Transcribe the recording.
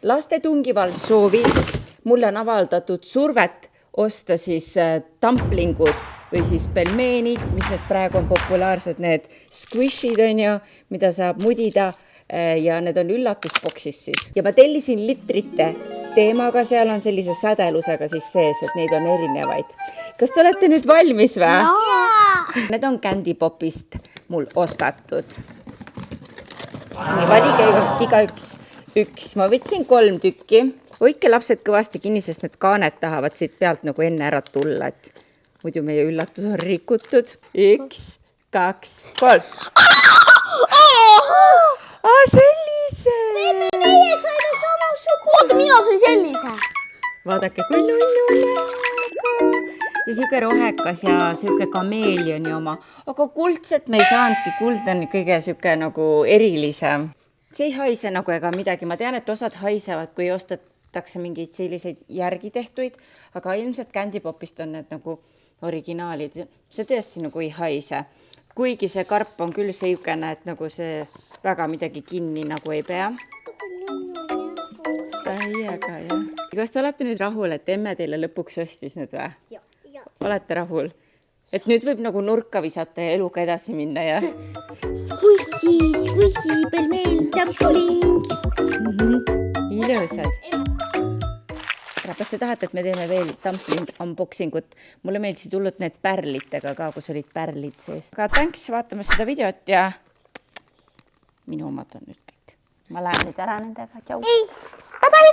laste tungival soovil mulle on avaldatud survet osta siis tamplingud või siis pelmeenid, mis need praegu on populaarsed, need squishid on ju, mida saab mudida ja need on üllatusboksis siis. Ja ma tellisin litrite teemaga, seal on sellise sädelusega siis sees, et neid on erinevaid. Kas te olete nüüd valmis või? Jaa! Need on Candy Popist mul ostatud. Nii, valige igaüks üks. Ma võtsin 3 tükki. Hoidke lapsed kõvasti kinni, sest need kaaned tahavad siit pealt nagu enne ära tulla, et muidu meie üllatus on rikutud. 1, 2, 3. Sellise! Meie saime samasugune. Oota, mina sain sellise. Vaadake, kui nullu. Ja siuke rohekas ja siuke kameelioni oma. Aga kuldset me ei saanudki. Kuld on kõige siuke nagu erilisem. See ei haise nagu ega midagi. Ma tean, et osad haisevad, kui ostetakse mingeid selliseid järgi tehtuid, aga ilmselt Candy Popist on need nagu originaalid. See tõesti nagu ei haise. Kuigi see karp on küll seikene, et nagu see väga midagi kinni nagu ei pea. Täiega, jah. Kas te olete nüüd rahul, et emme teile lõpuks ostis nüüd või? Olete rahul? Et nüüd võib nagu nurka visata ja eluga edasi minna ja... Squishy, pelmeen, dumplings. Ilusad. Kas te tahate, et me teeme veel dumpling unboxingut? Mulle meeldisid hullud need pärlitega ka, kus olid pärlid sees. Aga thanks vaatama seda videot ja minu omad on nüüd kõik. Ma lähen nüüd ära nendega. Tšau. Bye-bye!